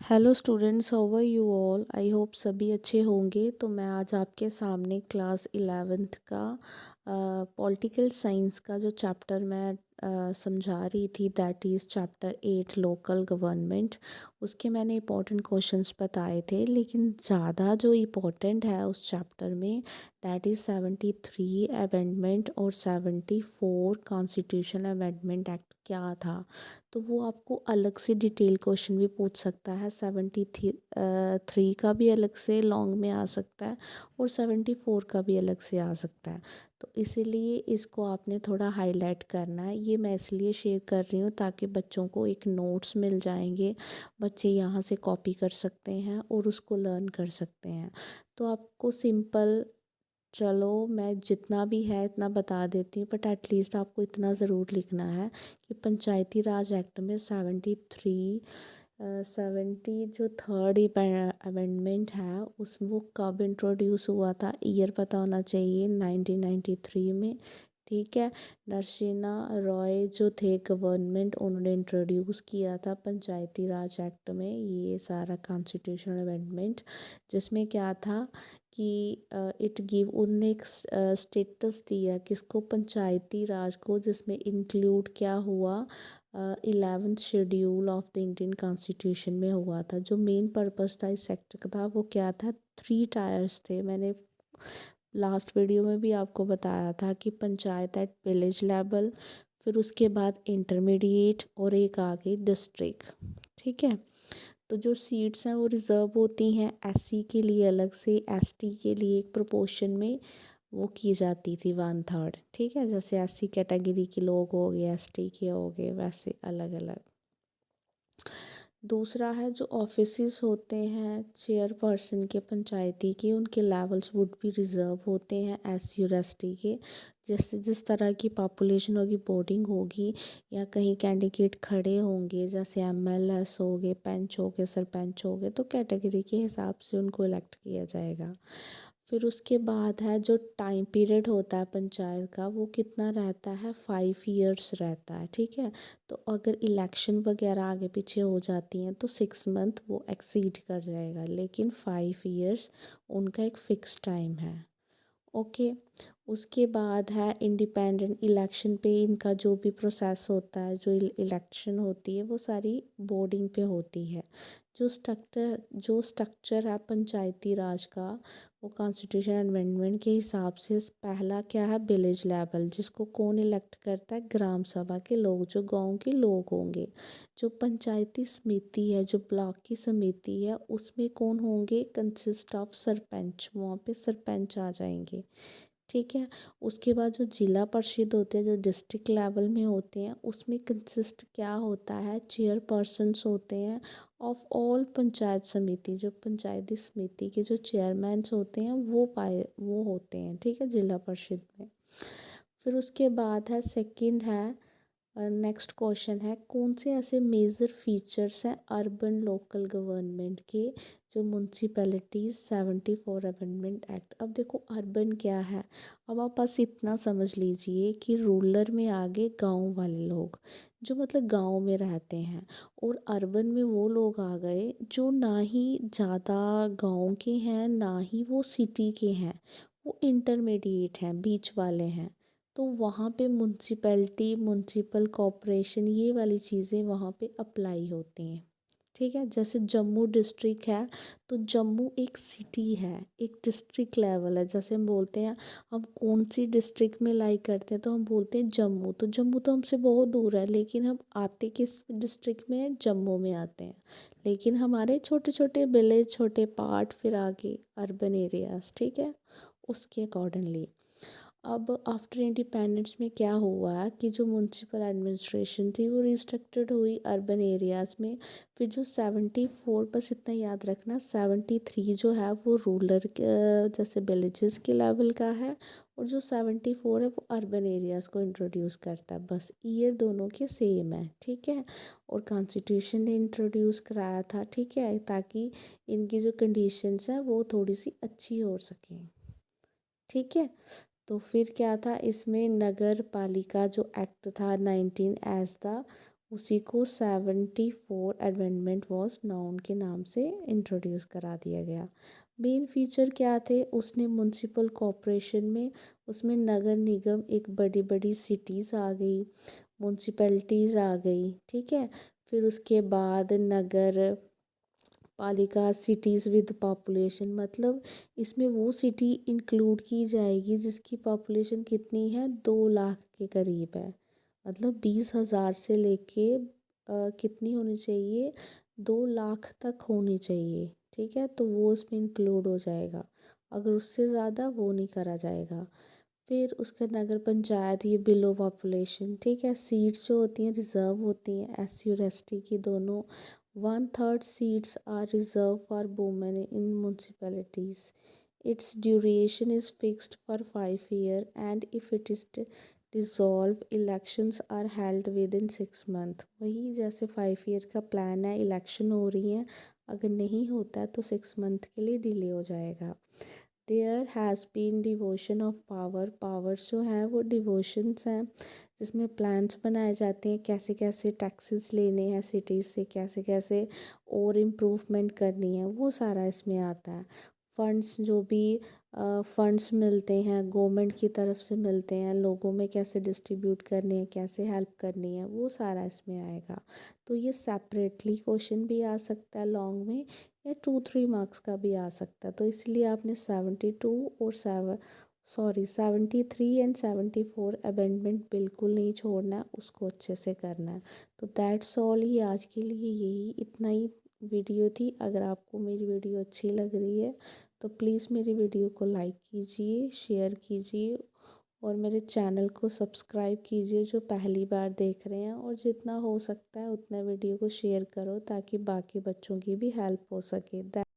Hello students, how are you all. I hope सभी अच्छे होंगे। तो मैं आज आपके सामने क्लास 11th का पॉलिटिकल साइंस का जो चैप्टर मैं समझा रही थी, that is chapter 8 local government. उसके मैंने इंपॉर्टेंट क्वेश्चंस बताए थे, लेकिन ज़्यादा जो इम्पोर्टेंट है उस चैप्टर में दैट इज़ 73 अमेंडमेंट और 74 कॉन्स्टिट्यूशन अमेंडमेंट एक्ट क्या था। तो वो आपको अलग से डिटेल क्वेश्चन भी पूछ सकता है। 73 का भी अलग से लॉन्ग में आ सकता है और 74 का भी अलग से आ सकता है। तो इसीलिए इसको आपने थोड़ा हाईलाइट करना है। ये मैं इसलिए शेयर कर रही हूँ ताकि बच्चों को एक नोट्स मिल जाएंगे, बच्चे यहाँ से कॉपी कर सकते हैं और उसको लर्न कर सकते हैं। तो आपको सिंपल, चलो मैं जितना भी है इतना बता देती हूँ, बट एटलीस्ट आपको इतना ज़रूर लिखना है कि पंचायती राज एक्ट में 70 जो थर्ड अमेंडमेंट है उस वो कब इंट्रोड्यूस हुआ था। ईयर पता होना चाहिए, 1993 में। ठीक है। नरसिम्हा रॉय जो थे गवर्नमेंट, उन्होंने इंट्रोड्यूस किया था पंचायती राज एक्ट में ये सारा कॉन्स्टिट्यूशनल अमेंडमेंट, जिसमें क्या था कि इट गिव, उनने एक स्टेटस दिया किसको, पंचायती राज को, जिसमें इंक्लूड क्या हुआ, 11th schedule of the Indian constitution में हुआ था। जो मेन पर्पस था इस सेक्टर का था वो क्या था, 3 टायर्स थे। मैंने लास्ट वीडियो में भी आपको बताया था कि पंचायत एट विलेज लेवल, फिर उसके बाद इंटरमीडिएट और एक आ गई डिस्ट्रिक्ट। ठीक है। तो जो सीट्स हैं वो रिज़र्व होती हैं एससी के लिए अलग से, एसटी के लिए एक प्रोपोर्शन में वो की जाती थी 1/3। ठीक है। जैसे एससी कैटेगरी के लोग हो गए, एसटी के हो गए, वैसे अलग अलग। दूसरा है जो ऑफिसेस होते हैं चेयरपर्सन के पंचायती के, उनके लेवल्स वुड भी रिज़र्व होते हैं एससी और एसटी के। जैसे जिस तरह की पॉपुलेशन होगी, बोर्डिंग होगी या कहीं कैंडिडेट खड़े होंगे, जैसे एमएलएस हो गए, पंच हो गए, सरपंच हो गए, तो कैटेगरी के हिसाब से उनको इलेक्ट किया जाएगा। फिर उसके बाद है जो टाइम पीरियड होता है पंचायत का, वो कितना रहता है, 5 years रहता है। ठीक है। तो अगर इलेक्शन वगैरह आगे पीछे हो जाती हैं तो 6 month वो एक्सीड कर जाएगा, लेकिन 5 years उनका एक फ़िक्स टाइम है। ओके। उसके बाद है इंडिपेंडेंट इलेक्शन पे इनका जो भी प्रोसेस होता है, जो इलेक्शन होती है वो सारी बोर्डिंग पे होती है। जो स्ट्रक्चर है पंचायती राज का, वो कॉन्स्टिट्यूशन अमेंडमेंट के हिसाब से पहला क्या है, विलेज लेवल, जिसको कौन इलेक्ट करता है, ग्राम सभा के लोग, जो गांव के लोग होंगे। जो पंचायती समिति है, जो ब्लॉक की समिति है, उसमें कौन होंगे, कंसिस्ट ऑफ सरपंच, वहाँ पे सरपंच आ जाएंगे। ठीक है। उसके बाद जो जिला परिषद होते हैं, जो डिस्ट्रिक्ट लेवल में होते हैं, उसमें कंसिस्ट क्या होता है, चेयरपर्सन्स होते हैं ऑफ ऑल पंचायत समिति। जो पंचायती समिति के जो चेयरमैन्स होते हैं वो होते हैं। ठीक है, जिला परिषद में। फिर उसके बाद है सेकंड है, नेक्स्ट क्वेश्चन है, कौन से ऐसे मेजर फीचर्स हैं अर्बन लोकल गवर्नमेंट के, जो म्यूनसिपैलिटीज़ 74 अमेंडमेंट एक्ट। अब देखो अर्बन क्या है, अब आप बस इतना समझ लीजिए कि रूरल में आगे गांव वाले लोग, जो मतलब गांव में रहते हैं, और अर्बन में वो लोग आ गए जो ना ही ज़्यादा गांव के हैं ना ही वो सिटी के हैं, वो इंटरमीडिएट हैं, बीच वाले हैं। तो वहाँ पे म्यूनसिपैलिटी, म्यूनसिपल कॉरपोरेशन, ये वाली चीज़ें वहाँ पे अप्लाई होती हैं। ठीक है। जैसे जम्मू डिस्ट्रिक्ट है, तो जम्मू एक सिटी है, एक डिस्ट्रिक्ट लेवल है। जैसे हम बोलते हैं हम कौन सी डिस्ट्रिक्ट में लाइक करते हैं, तो हम बोलते हैं जम्मू। तो जम्मू तो हमसे बहुत दूर है, लेकिन हम आते किस डिस्ट्रिक्ट में हैं, जम्मू में आते हैं। लेकिन हमारे छोटे छोटे विलेज, छोटे पार्ट, फिर आगे अर्बन एरियाज। ठीक है। उसके अकॉर्डिंगली अब आफ्टर इंडिपेंडेंस में क्या हुआ कि जो म्यूनसिपल एडमिनिस्ट्रेशन थी वो रिस्ट्रक्टेड हुई अर्बन एरियाज़ में। फिर जो 74, बस इतना याद रखना, 73 जो है वो रूरल जैसे विलेजेस के लेवल का है, और जो 74 है वो अर्बन एरियाज़ को इंट्रोड्यूस करता है। बस ईयर दोनों के सेम है। ठीक है। और कॉन्स्टिट्यूशन ने इंट्रोड्यूस कराया था। ठीक है, ताकि इनकी जो कंडीशंस हैं वो थोड़ी सी अच्छी हो सकें। ठीक है। तो फिर क्या था इसमें, नगर पालिका जो एक्ट था 19 एज था, उसी को 74 अमेंडमेंट वॉज नाउन के नाम से इंट्रोड्यूस करा दिया गया। मेन फीचर क्या थे, उसने म्यूनसिपल कॉरपोरेशन में उसमें नगर निगम, एक बड़ी बड़ी सिटीज़ आ गई, म्यूनसिपैलिटीज़ आ गई, ठीक है। फिर उसके बाद नगर पालिका, सिटीज़ विद पॉपुलेशन, मतलब इसमें वो सिटी इंक्लूड की जाएगी जिसकी पॉपुलेशन कितनी है, 2 लाख के करीब है। मतलब 20,000 से लेके कितनी होनी चाहिए, 2 लाख तक होनी चाहिए, ठीक है। तो वो उसमें इंक्लूड हो जाएगा, अगर उससे ज़्यादा वो नहीं करा जाएगा। फिर उसका नगर पंचायत, ये बिलो पॉपुलेशन, ठीक है। सीट्स जो होती हैं रिज़र्व होती हैं, SC और ST की दोनों। 1/3 seats are reserve for women in municipalities. Its duration is fixed for 5 years and if it is dissolve elections are held within 6 months। वही जैसे 5 year का प्लान है, इलेक्शन हो रही हैं, अगर नहीं होता है तो 6 month के लिए डिले हो जाएगा। There has been devotion of power, powers जो हैं वो डिवोशंस हैं, जिसमें प्लान्स बनाए जाते हैं कैसे कैसे टैक्सेस लेने हैं सिटीज़ से, कैसे कैसे और इम्प्रूवमेंट करनी है, वो सारा इसमें आता है। फंड्स जो भी फंड्स मिलते हैं गवर्नमेंट की तरफ से मिलते हैं, लोगों में कैसे डिस्ट्रीब्यूट करने हैं, कैसे हेल्प करनी है, वो सारा इसमें आएगा। तो ये सेपरेटली क्वेश्चन भी आ सकता है लॉन्ग में, या 2-3 मार्क्स का भी आ सकता है। तो इसलिए आपने 72 और 73 एंड 74 अमेंडमेंट बिल्कुल नहीं छोड़ना है, उसको अच्छे से करना है। तो दैट्स ऑल ही आज के लिए, यही इतना ही वीडियो थी। अगर आपको मेरी वीडियो अच्छी लग रही है तो प्लीज़ मेरी वीडियो को लाइक कीजिए, शेयर कीजिए और मेरे चैनल को सब्सक्राइब कीजिए जो पहली बार देख रहे हैं। और जितना हो सकता है उतना वीडियो को शेयर करो ताकि बाकी बच्चों की भी हेल्प हो सके।